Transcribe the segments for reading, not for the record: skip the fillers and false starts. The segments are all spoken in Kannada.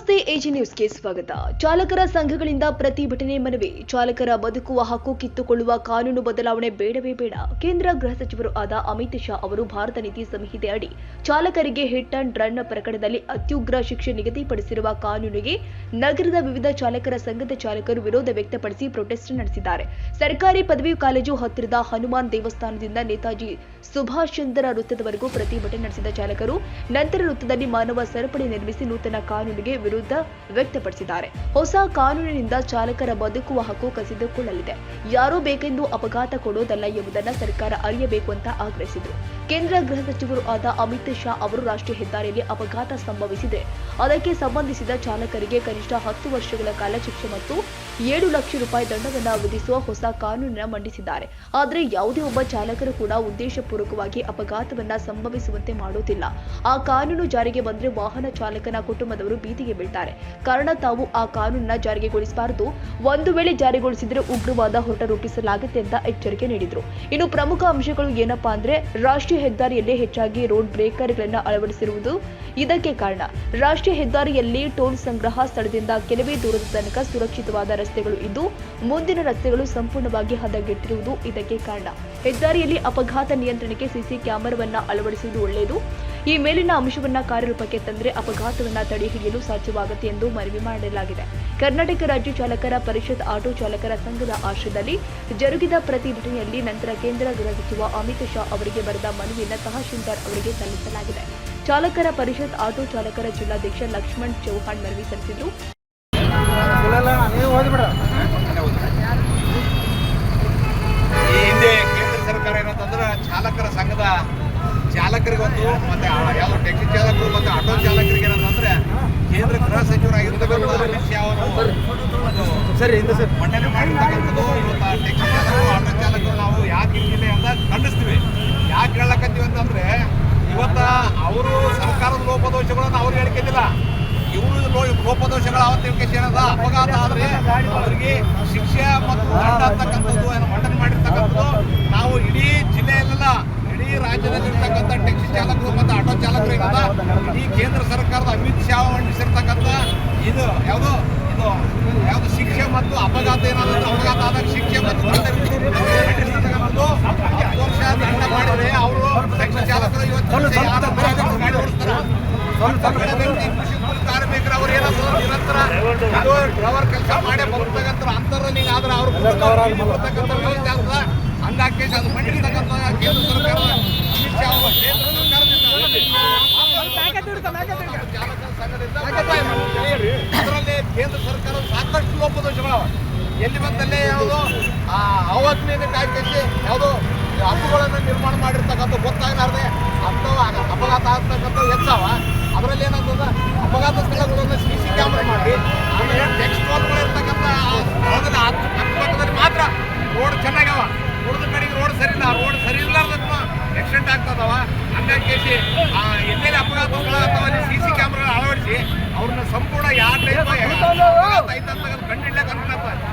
ನಮಸ್ತೆ ಎಜಿ ನ್ಯೂಸ್ಗೆ ಸ್ವಾಗತ. ಚಾಲಕರ ಸಂಘಗಳಿಂದ ಪ್ರತಿಭಟನೆ ಮನವಿ. ಚಾಲಕರ ಬದುಕುವ ಹಕ್ಕು ಕಿತ್ತುಕೊಳ್ಳುವ ಕಾನೂನು ಬದಲಾವಣೆ ಬೇಡವೇ ಬೇಡ. ಕೇಂದ್ರ ಗೃಹ ಸಚಿವರು ಆದ ಅಮಿತ್ ಶಾ ಅವರು ಭಾರತ ನೀತಿ ಸಂಹಿತೆ ಅಡಿ ಚಾಲಕರಿಗೆ ಹಿಟ್ ಅಂಡ್ ರನ್ ಪ್ರಕರಣದಲ್ಲಿ ಅತ್ಯುಗ್ರ ಶಿಕ್ಷೆ ನಿಗದಿಪಡಿಸಿರುವ ಕಾನೂನಿಗೆ ನಗರದ ವಿವಿಧ ಚಾಲಕರ ಸಂಘದ ಚಾಲಕರು ವಿರೋಧ ವ್ಯಕ್ತಪಡಿಸಿ ಪ್ರೊಟೆಸ್ಟ್ ನಡೆಸಿದ್ದಾರೆ. ಸರ್ಕಾರಿ ಪದವಿ ಕಾಲೇಜು ಹತ್ತಿರದ ಹನುಮಾನ್ ದೇವಸ್ಥಾನದಿಂದ ನೇತಾಜಿ ಸುಭಾಷ್ ಚಂದ್ರ ವೃತ್ತದವರೆಗೂ ಪ್ರತಿಭಟನೆ ನಡೆಸಿದ ಚಾಲಕರು ನಂತರ ವೃತ್ತದಲ್ಲಿ ಮಾನವ ಸರಪಳಿ ನಿರ್ಮಿಸಿ ನೂತನ ಕಾನೂನಿಗೆ ವಿರೋಧ ವ್ಯಕ್ತಪಡಿಸಿದ್ದಾರೆ. ಹೊಸ ಕಾನೂನಿನಿಂದ ಚಾಲಕರ ಬದುಕುವ ಹಕ್ಕು ಕಸಿದುಕೊಳ್ಳಲಿದೆ. ಯಾರೋ ಬೇಕೆಂದು ಅಪಘಾತ ಕೊಡೋದಲ್ಲ ಎಂಬುದನ್ನು ಸರ್ಕಾರ ಅರಿಯಬೇಕು ಅಂತ ಆಗ್ರಹಿಸಿದರು. ಕೇಂದ್ರ ಗೃಹ ಸಚಿವರು ಆದ ಅಮಿತ್ ಶಾ ಅವರು ರಾಷ್ಟ್ರೀಯ ಹೆದ್ದಾರಿಯಲ್ಲಿ ಅಪಘಾತ ಸಂಭವಿಸಿದೆ, ಅದಕ್ಕೆ ಸಂಬಂಧಿಸಿದ ಚಾಲಕರಿಗೆ ಕನಿಷ್ಠ 10 ವರ್ಷಗಳ ಕಾಲ ಶಿಕ್ಷೆ ಮತ್ತು 7 ಲಕ್ಷ ರೂಪಾಯಿ ದಂಡವನ್ನು ವಿಧಿಸುವ ಹೊಸ ಕಾನೂನನ್ನು ಮಂಡಿಸಿದ್ದಾರೆ. ಆದರೆ ಯಾವುದೇ ಒಬ್ಬ ಚಾಲಕರು ಕೂಡ ಉದ್ದೇಶಪೂರ್ವಕವಾಗಿ ಅಪಘಾತವನ್ನ ಸಂಭವಿಸುವಂತೆ ಮಾಡೋದಿಲ್ಲ. ಆ ಕಾನೂನು ಜಾರಿಗೆ ಬಂದ್ರೆ ವಾಹನ ಚಾಲಕನ ಕುಟುಂಬದವರು ಬೀದಿಗೆ ಬೀಳ್ತಾರೆ. ಕಾರಣ ತಾವು ಆ ಕಾನೂನನ್ನ ಜಾರಿಗೊಳಿಸಬಾರದು. ಒಂದು ವೇಳೆ ಜಾರಿಗೊಳಿಸಿದ್ರೆ ಉಗ್ರವಾದ ಹೋರಾಟ ರೂಪಿಸಲಾಗುತ್ತೆ ಅಂತ ಎಚ್ಚರಿಕೆ ನೀಡಿದ್ರು. ಇನ್ನು ಪ್ರಮುಖ ಅಂಶಗಳು ಏನಪ್ಪಾ ಅಂದ್ರೆ ರಾಷ್ಟ್ರೀಯ ಹೆದ್ದಾರಿಯಲ್ಲಿ ಹೆಚ್ಚಾಗಿ ರೋಡ್ ಬ್ರೇಕರ್ಗಳನ್ನು ಅಳವಡಿಸಿರುವುದು ಇದಕ್ಕೆ ಕಾರಣ. ರಾಷ್ಟ್ರೀಯ ಹೆದ್ದಾರಿಯಲ್ಲಿ ಟೋಲ್ ಸಂಗ್ರಹ ಸ್ಥಳದಿಂದ ಕೆಲವೇ ದೂರದ ತನಕ ಸುರಕ್ಷಿತವಾದ ರಸ್ತೆಗಳು ಇದ್ದು ಮುಂದಿನ ರಸ್ತೆಗಳು ಸಂಪೂರ್ಣವಾಗಿ ಹದಗೆಟ್ಟಿರುವುದು ಇದಕ್ಕೆ ಕಾರಣ. ಹೆದ್ದಾರಿಯಲ್ಲಿ ಅಪಘಾತ ನಿಯಂತ್ರಣಕ್ಕೆ ಸಿಸಿ ಕ್ಯಾಮೆರಾವನ್ನ ಅಳವಡಿಸುವುದು ಒಳ್ಳೆಯದು. ಈ ಮೇಲಿನ ಅಂಶವನ್ನ ಕಾರ್ಯರೂಪಕ್ಕೆ ತಂದರೆ ಅಪಘಾತವನ್ನ ತಡೆ ಹಿಡಿಯಲು ಸಾಧ್ಯವಾಗುತ್ತೆ ಎಂದು ಮನವಿ ಮಾಡಲಾಗಿದೆ. ಕರ್ನಾಟಕ ರಾಜ್ಯ ಚಾಲಕರ ಪರಿಷತ್ ಆಟೋ ಚಾಲಕರ ಸಂಘದ ಆಶ್ರಯದಲ್ಲಿ ಜರುಗಿದ ಪ್ರತಿಭಟನೆಯಲ್ಲಿ ನಂತರ ಕೇಂದ್ರ ಗೃಹ ಸಚಿವ ಅಮಿತ್ ಶಾ ಅವರಿಗೆ ಬರೆದ ಮನವಿಯನ್ನು ತಹಶೀಲ್ದಾರ್ ಅವರಿಗೆ ಸಲ್ಲಿಸಲಾಗಿದೆ. ಚಾಲಕರ ಪರಿಷತ್ ಆಟೋ ಚಾಲಕರ ಜಿಲ್ಲಾಧ್ಯಕ್ಷ ಲಕ್ಷ್ಮಣ್ ಚೌಹಾಣ್ ಮನವಿ ಸಲ್ಲಿಸಿದರು. ಈ ಹಿಂದೆ ಕೇಂದ್ರ ಸರ್ಕಾರ ಏನಂತಂದ್ರೆ ಚಾಲಕರ ಸಂಘದ ಚಾಲಕರಿಗೆ ಒಂದು ಮತ್ತೆ ಯಾವ ಟ್ಯಾಕ್ಸಿ ಚಾಲಕರು ಮತ್ತು ಆಟೋ ಚಾಲಕರಿಗೆ ಏನಂತಂದ್ರೆ ಕೇಂದ್ರ ಗೃಹ ಸಚಿವರಾಗಿರ್ತಕ್ಕಂಥ ಅಮಿತ್ ಶಾ ಅವರು ಮಂಡನೆ ಮಾಡಿರ್ತಕ್ಕಂಥದ್ದು. ಇವತ್ತು ಟ್ಯಾಕ್ಸಿ ಚಾಲಕರು ಆಟೋ ಚಾಲಕರು ನಾವು ಯಾಕೆ ಹಿಂಗಿಲ್ಲ ಅಂತ ಖಂಡಿಸ್ತೀವಿ. ಯಾಕೆ ಹೇಳಕತ್ತೀವಿ ಅಂತಂದ್ರೆ ಇವತ್ತ ಅವರು ಸರ್ಕಾರದ ಲೋಪದೋಷಗಳನ್ನು ಅವ್ರು ಹೇಳ್ಕೊಂಡಿಲ್ಲ. ಇವರು ಲೋಪದೋಷಗಳು ಅವತ್ತಿನ ಏನದ ಅಪಘಾತ ಆದರೆ ಅವರಿಗೆ ಶಿಕ್ಷೆ ಮತ್ತು ದಂಡ ಅಂತಕ್ಕಂಥದ್ದು ಮಂಡನೆ ಮಾಡಿರ್ತಕ್ಕಂಥದ್ದು. ನಾವು ಇಡೀ ಜಿಲ್ಲೆಯಲ್ಲೆಲ್ಲ ಇಡೀ ರಾಜ್ಯದಲ್ಲಿರ್ತಕ್ಕಂಥ ಟ್ಯಾಕ್ಸಿ ಚಾಲಕರು ಮತ್ತು ಆಟೋ ಚಾಲಕರು ಏನದ ಇಡೀ ಕೇಂದ್ರ ಸರ್ಕಾರದ ಅಮಿತ್ ಶಾ ಮಂಡಿಸಿರ್ತಕ್ಕಂಥ ಇದು ಯಾವುದು ಶಿಕ್ಷೆ ಮತ್ತು ಅಪಘಾತ ಏನಾದರೂ ಅಪಘಾತ ಆದಾಗ ಶಿಕ್ಷೆ ಮತ್ತು ದಂಡ ಮಂಡಿಸಿರ್ತಕ್ಕಂಥದ್ದು. 10 ವರ್ಷ ದಂಡ ಮಾಡಿದರೆ ಅವರು ಟ್ಯಾಕ್ಸಿ ಚಾಲಕರು ಇವತ್ತು ಗಾಡಿ ಓಡಿಸ್ತಾರೆ. ಕಾರ್ಮಿಕರು ಅವ್ರು ಏನಾದ್ರು ನಿರಂತರ ಡ್ರೈವರ್ ಕೆಲಸ ಮಾಡೇ ಬರ್ತಕ್ಕಂಥ ಅಂತರಲ್ಲಿ ಆದ್ರೆ ಅವ್ರು ಬರ್ತಕ್ಕಂಥ ವ್ಯವಸ್ಥೆ ಆಗ್ತದ. ಹಂಗಾಗಿ ಅದು ಮಂಡಿರ್ತಕ್ಕಂಥ ಕೇಂದ್ರ ಸರ್ಕಾರ ಅಮಿತ್ ಶಾ ಅವರು ಕೇಂದ್ರ ಸರ್ಕಾರದಿಂದ ಚಾಲಕರ ಸಂಘದಿಂದ ಅದರಲ್ಲಿ ಕೇಂದ್ರ ಸರ್ಕಾರ ಸಾಕಷ್ಟು ಲೋಪದೋಷಗಳವ. ಎಲ್ಲಿ ಬಂದಲ್ಲೇ ಯಾವುದೋ ಅವತ್ತಿನ ಕಾಯ್ದೆ ಯಾವುದೋ ಹಬ್ಬುಗಳನ್ನು ನಿರ್ಮಾಣ ಮಾಡಿರ್ತಕ್ಕಂಥ ಗೊತ್ತಾಗಲಾರ್ದೆ ಅಂಥವು ಅಪಘಾತ ಆಗ್ತಕ್ಕಂಥ ಹೆಚ್ಚವ. ಅದರಲ್ಲಿ ಏನಾಗ್ತದ ಅಪಘಾತ ಸ್ಥಳಗಳನ್ನು ಸಿಸಿ ಕ್ಯಾಮ್ರಾ ಮಾಡಿ ಆಮೇಲೆ ಟೆಕ್ಸ್ಟ್ ಕಾಲ್ಗಳು ಇರ್ತಕ್ಕಂಥ ಅಕ್ಕಪಕ್ಕದಲ್ಲಿ ಮಾತ್ರ ರೋಡ್ ಚೆನ್ನಾಗವ. ಉಳಿದ ಕಡೆಗೆ ರೋಡ್ ಸರಿ ಇಲ್ಲ. ರೋಡ್ ಸರಿ ಇಲ್ಲಾರ್ದಕ್ಕೂ ಆಕ್ಸಿಡೆಂಟ್ ಆಗ್ತದವ. ಹಂಗಾಗಿ ಎಲ್ಲೆಲ್ಲಿ ಅಪಘಾತಗಳಾಗ್ತಾವ ಅಲ್ಲಿ ಸಿಸಿ ಕ್ಯಾಮ್ರಾ ಅಳವಡಿಸಿ ಅವ್ರನ್ನ ಸಂಪೂರ್ಣ ಯಾವ ಟೈಪ್ ಅಪಘಾತ ಐತಂತ ಕಂಡಿಡ್ಲಿಕ್ಕೆ ಅನ್ಕೊಂಡಪ್ಪ.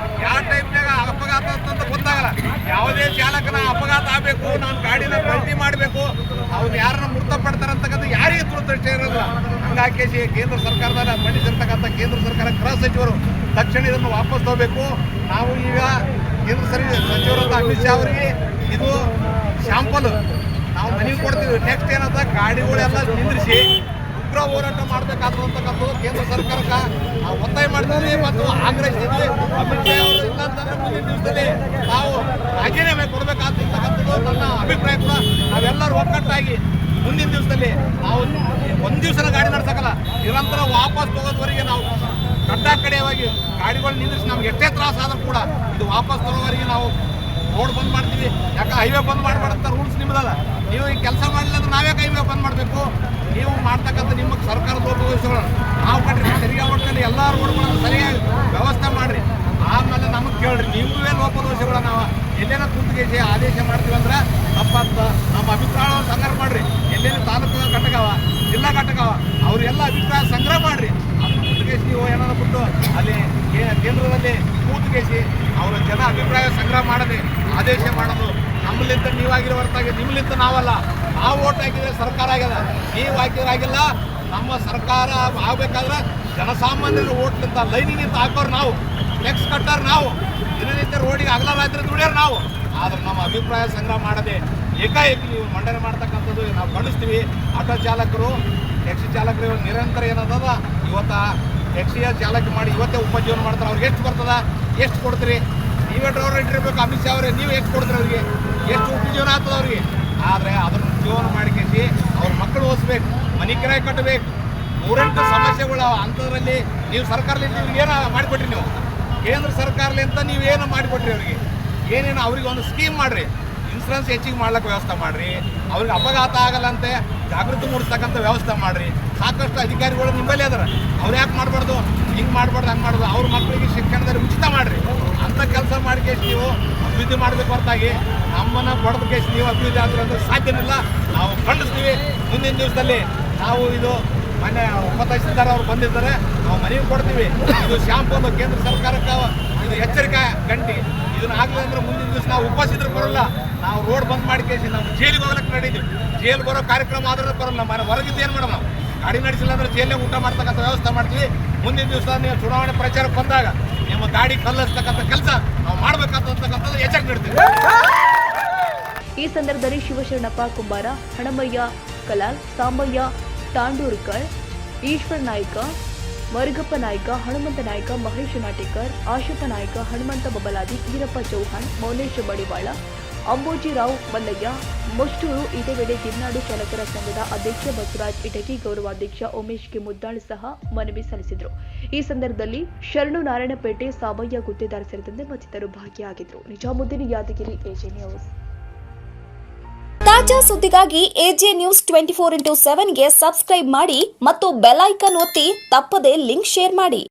ಯಾವ ಟೈಪ್ನಾಗ ಅಪಘಾತ ಅಂತಂತ ಗೊತ್ತಾಗಲ್ಲ. ಯಾವುದೇ ಚಾಲಕನ ಅಪಘಾತ ಆಗಬೇಕು, ನಾನು ಗಾಡಿನ ಪಲ್ಟಿ ಮಾಡಬೇಕು, ಅವ್ರು ಯಾರನ್ನ ಮೃತಪಡ್ತಾರಂತಕ್ಕಂಥ ಯಾರಿಗೆ ದೃಷ್ಟಿ ಇರೋದಿಲ್ಲ. ಹಂಗಾಗಿ ಕೇಂದ್ರ ಸರ್ಕಾರದಲ್ಲಿ ಮಂಡಿಸಿರ್ತಕ್ಕಂಥ ಕೇಂದ್ರ ಸರ್ಕಾರ ಗೃಹ ಸಚಿವರು ತಕ್ಷಣ ಇದನ್ನು ವಾಪಸ್ ತಗೋಬೇಕು. ನಾವು ಈಗ ಕೇಂದ್ರ ಸಚಿವರಾದ ಅಮಿತ್ ಶಾ ಅವರಿಗೆ ಇದು ಶಾಂಪಲ್ ನಾವು ಮನೆಗೆ ಕೊಡ್ತೀವಿ. ನೆಕ್ಸ್ಟ್ ಏನಂತ ಗಾಡಿಗಳೆಲ್ಲ ನಿಂದ್ರಿಸಿ ಉಗ್ರ ಹೋರಾಟ ಮಾಡಬೇಕಾದಂತಕ್ಕಂಥದ್ದು ಕೇಂದ್ರ ಸರ್ಕಾರಕ್ಕೆ ಒತ್ತಾಯ ಮಾಡ್ತೀವಿ ಮತ್ತು ಆಗ್ರಹಿಸಿದ್ವಿ. ಅಮಿತ್ ಶಾ ಅವರು ಇಲ್ಲ ಅಂತಂದ್ರೆ ಮುಂದಿನ ದಿವಸದಲ್ಲಿ ನಾವು ರಾಜೀನಾಮೆ ಕೊಡಬೇಕಾಗ್ತಕ್ಕಂಥದ್ದು ನನ್ನ ಅಭಿಪ್ರಾಯ. ಕೂಡ ನಾವೆಲ್ಲರೂ ಒಗ್ಗಟ್ಟಾಗಿ ಮುಂದಿನ ದಿವಸದಲ್ಲಿ ನಾವು ಒಂದು ದಿವಸನ ಗಾಡಿ ನಡೆಸಕ್ಕಲ್ಲ, ನಿರಂತರ ವಾಪಸ್ ತಗೋದವರೆಗೆ ನಾವು ಕಡ್ಡಾಕಡೆಯಾಗಿ ಗಾಡಿಗಳು ನಿಲ್ಲಿಸಿ ನಮ್ಗೆ ಎಷ್ಟೇ ತ್ರಾಸ ಆದರೂ ಕೂಡ ಇದು ವಾಪಸ್ ತರೋವರೆಗೆ ನಾವು ರೋಡ್ ಬಂದ್ ಮಾಡ್ತೀವಿ. ಯಾಕೆ ಹೈವೇ ಬಂದ್ ಮಾಡಬಾರ್ದಂತ ರೂಲ್ಸ್ ನಿಮ್ಮದಲ್ಲ. ನೀವು ಈ ಕೆಲಸ ಮಾಡಲಿಲ್ಲ ಅಂದ್ರೆ ನಾವೇ ಹೈವೇ ಬಂದ್ ಮಾಡಬೇಕು. ನೀವು ಮಾಡ್ತಕ್ಕಂಥ ನಿಮ್ಮ ಸರ್ಕಾರದ ಲೋಪದೋಷಗಳು ನಾವು ಕಟ್ರಿ ತೆರಿಗೆ ಒಟ್ಟಿನಲ್ಲಿ ಎಲ್ಲ ರೋಡ್ಗಳನ್ನು ಸರಿಯಾಗಿ ವ್ಯವಸ್ಥೆ ಮಾಡಿರಿ. ಆಮೇಲೆ ನಮಗೆ ಕೇಳ್ರಿ, ನಿಮ್ಮವೇ ಲೋಪದೋಷಗಳು ನಾವು ಎಲ್ಲೇನೋ ಕುಂತಿಗೆ ಆದೇಶ ಮಾಡ್ತೀವಿ ಅಂದ್ರೆ ತಪ್ಪಂತ ನಮ್ಮ ಅಭಿಪ್ರಾಯವನ್ನು ಸಂಗ್ರಹ ಮಾಡಿರಿ. ಎಲ್ಲೇನು ತಾಲೂಕು ಘಟಕವ, ಜಿಲ್ಲಾ ಘಟಕವ, ಅವರೆಲ್ಲ ಅಭಿಪ್ರಾಯ ಸಂಗ್ರಹ ಮಾಡಿರಿ. ಕೂತ್ಗೇಸಿ ನೀವು ಏನಾದ್ರು ಬಿಟ್ಟು ಅಲ್ಲಿ ಕೇಂದ್ರದಲ್ಲಿ ಕೂತ್ಗೇಸಿ ಅವರ ಜನ ಅಭಿಪ್ರಾಯ ಸಂಗ್ರಹ ಮಾಡದೆ ಆದೇಶ ಮಾಡೋದು ನಮ್ಮಲಿಂದ ನೀವಾಗಿರೋ ಹೊರತಾಗಿ ನಿಮ್ಮಲಿಂದ ನಾವಲ್ಲ. ನಾವು ಓಟ್ ಹಾಕಿದ್ರೆ ಸರ್ಕಾರ ಆಗ್ಯದ, ನೀವು ಹಾಕಿದ್ರಾಗಿಲ್ಲ. ನಮ್ಮ ಸರ್ಕಾರ ಆಗಬೇಕಾದ್ರೆ ಜನಸಾಮಾನ್ಯರ ಓಟ್ಲಿಂದ ಲೈನಿನಿಂದ ಹಾಕೋರು ನಾವು, ಫ್ಲೆಕ್ಸ್ ಕಟ್ಟೋರು ನಾವು, ದಿನನಿತ್ಯ ರೋಡಿಗೆ ಹಗಲ ರಾತ್ರಿ ದುಡಿಯೋರು ನಾವು. ಆದ್ರೆ ನಮ್ಮ ಅಭಿಪ್ರಾಯ ಸಂಗ್ರಹ ಮಾಡದೆ ಏಕಾಏಕಿ ನೀವು ಮಂಡನೆ ಮಾಡ್ತಕ್ಕಂಥದ್ದು ನಾವು ಖಂಡಿಸ್ತೀವಿ. ಆಟೋ ಚಾಲಕರು, ಟ್ಯಾಕ್ಸಿ ಚಾಲಕರು ಇವಾಗ ನಿರಂತರ ಏನದ ಇವತ್ತು ಟ್ಯಾಕ್ಸಿಯ ಚಾಲಕ ಮಾಡಿ ಇವತ್ತೇ ಉಪಜೀವನ ಮಾಡ್ತಾರೆ. ಅವ್ರಿಗೆ ಎಷ್ಟು ಬರ್ತದ, ಎಷ್ಟು ಕೊಡ್ತೀರಿ? ನೀವೇ ಡ್ರೈವರ್ ಇಟ್ಟಿರ್ಬೇಕು. ಅಮಿತ್ ಶಾ ಅವರೇ, ನೀವು ಎಷ್ಟು ಕೊಡ್ತೀರಿ ಅವ್ರಿಗೆ? ಎಷ್ಟು ಉಪಜೀವನ ಆಗ್ತದೆ ಅವ್ರಿಗೆ? ಆದರೆ ಅದನ್ನು ಜೀವನ ಮಾಡಿಕೆಸಿ ಅವ್ರ ಮಕ್ಕಳು ಓದಿಸ್ಬೇಕು, ಮನೆ ಕಿರಾಯಿ ಕಟ್ಟಬೇಕು, 3-8 ಸಮಸ್ಯೆಗಳು ಅಂಥದ್ರಲ್ಲಿ ನೀವು ಸರ್ಕಾರದಿಂದ ಇವ್ರಿಗೆ ಏನು ಮಾಡಿಕೊಟ್ರಿ? ನೀವು ಕೇಂದ್ರ ಸರ್ಕಾರಲಿಂದ ನೀವೇನು ಮಾಡಿಕೊಟ್ರಿ ಅವ್ರಿಗೆ? ಏನೇನು ಅವ್ರಿಗೆ ಒಂದು ಸ್ಕೀಮ್ ಮಾಡಿರಿ, ಇನ್ಸೂರೆನ್ಸ್ ಹೆಚ್ಚಿಗೆ ಮಾಡ್ಲಿಕ್ಕೆ ವ್ಯವಸ್ಥೆ ಮಾಡಿರಿ, ಅವ್ರಿಗೆ ಅಪಘಾತ ಆಗಲ್ಲಂತೆ ಜಾಗೃತಿ ಮೂಡಿಸ್ತಕ್ಕಂಥ ವ್ಯವಸ್ಥೆ ಮಾಡಿರಿ. ಸಾಕಷ್ಟು ಅಧಿಕಾರಿಗಳು ನಿಮ್ಮಲ್ಲೇ ಅದಾರ, ಅವ್ರು ಯಾಕೆ ಮಾಡಬಾರ್ದು? ಹಿಂಗೆ ಮಾಡಬಾರ್ದು, ಹಂಗೆ ಮಾಡ್ಬೋದು. ಅವ್ರ ಮಕ್ಕಳಿಗೆ ಶಿಕ್ಷಣದಲ್ಲಿ ಉಚಿತ ಮಾಡಿರಿ. ಅಂಥ ಕೆಲಸ ಮಾಡಿ ಕೇಸ್ ನೀವು ಅಭಿವೃದ್ಧಿ ಮಾಡಬೇಕು ಹೊರತಾಗಿ ನಮ್ಮನ್ನು ಬಡದ ಕೇಸ್ ನೀವು ಅಭಿವೃದ್ಧಿ ಆದ್ರೆ ಅಂದ್ರೆ ಸಾಧ್ಯನಿಲ್ಲ. ನಾವು ಖಂಡಿಸ್ತೀವಿ. ಮುಂದಿನ ದಿವಸದಲ್ಲಿ ನಾವು ಇದು ಮೊನ್ನೆ ಉಪತಹಸೀಲ್ದಾರ್ ಅವ್ರು ಬಂದಿದ್ದಾರೆ, ನಾವು ಮನವಿ ಕೊಡ್ತೀವಿ. ಇದು ಶಾಂಪೂಲ್ ಕೇಂದ್ರ ಸರ್ಕಾರಕ್ಕೆ ಇದು ಎಚ್ಚರಿಕೆ ಗಂಟಿ. ಇದನ್ನ ಆಗಲಿಲ್ಲ ಅಂದ್ರೆ ಮುಂದಿನ ದಿವಸ ನಾವು ಉಪಸ್ಥಿತರು ಬರೋಲ್ಲ. ನಾವು ರೋಡ್ ಬಂದ್ ಮಾಡಿ ಕೇಸಿ ನಾವು ಜೈಲಿಗೆ ಹೋಗ್ಲಿಕ್ಕೆ ನಡೀತೀವಿ. ಜೈಲು ಬರೋ ಕಾರ್ಯಕ್ರಮ ಆದ್ರೆ ಬರೋಲ್ಲ. ಮನೆ ಹೊರಗಿದ್ದು ಏನು ಮಾಡೋಣ? ನಾವು ಗಾಡಿ ನಡೆಸಿಲ್ಲ ಅಂದ್ರೆ ಜೈಲಿಗೆ ಊಟ ಮಾಡ್ತಕ್ಕಂಥ ವ್ಯವಸ್ಥೆ ಮಾಡ್ತೀವಿ. ಮುಂದಿನ ದಿವಸ ನೀವು ಚುನಾವಣೆ ಪ್ರಚಾರಕ್ಕೆ ಬಂದಾಗ ನಿಮ್ಮ ಗಾಡಿ ಕಲ್ಲಿಸ್ತಕ್ಕಂಥ ಕೆಲಸ ನಾವು ಮಾಡ್ಬೇಕಂತಕ್ಕಂಥದ್ದು ಎಚ್ಚರಿಕೆ ನೀಡ್ತೀವಿ. ಈ ಸಂದರ್ಭದಲ್ಲಿ ಶಿವಶರಣಪ್ಪ ಕುಂಬಾರ, ಹಣಮಯ್ಯ ಕಲಾಲ್, ಸಾಂಬಯ್ಯ ತಾಂಡೂರ್ಕರ್, ಈಶ್ವರ್ ನಾಯ್ಕ, ಮರುಗಪ್ಪ ನಾಯ್ಕ, ಹನುಮಂತ ನಾಯ್ಕ, ಮಹೇಶ್ ನಾಟೇಕರ್, ಆಶಪ್ಪ ನಾಯ್ಕ, ಹನುಮಂತ ಬಬಲಾದಿ, ಈರಪ್ಪ ಚೌಹಾಣ್, ಮೌನೇಶ್ ಬಡಿವಾಳ, ಅಂಬೋಜಿರಾವ್ ಮಲ್ಲಯ್ಯ, ಮೊಷ್ಟೂರು. ಇದೇ ವೇಳೆ ಗಿರ್ನಾಡು ಚಾಲಕರ ಸಂಘದ ಅಧ್ಯಕ್ಷ ಬಸವರಾಜ್ ಇಟಗಿ, ಗೌರವಾಧ್ಯಕ್ಷ ಉಮೇಶ್ ಕೆ ಮುದ್ದಾಳ್ ಸಹ ಮನವಿ ಸಲ್ಲಿಸಿದರು. ಈ ಸಂದರ್ಭದಲ್ಲಿ ಶರಣು ನಾರಾಯಣಪೇಟೆ, ಸಾಬಯ್ಯ ಗುತ್ತೇದಾರ್ ಸೇರಿದಂತೆ ಮತ್ತಿತರರು ಭಾಗಿಯಾಗಿದ್ದರು. Nizamuddin, Yadgiri, AJ news. ತಾಜಾ ಸುದ್ದಿಗಾಗಿ ಎಜೆ ನ್ಯೂಸ್ 24x7ಗೆ ಸಬ್ಸ್ಕ್ರೈಬ್ ಮಾಡಿ ಮತ್ತು ಬೆಲ್ ಐಕಾನ್ ಒತ್ತಿ ತಪ್ಪದೇ ಲಿಂಕ್ ಶೇರ್ ಮಾಡಿ.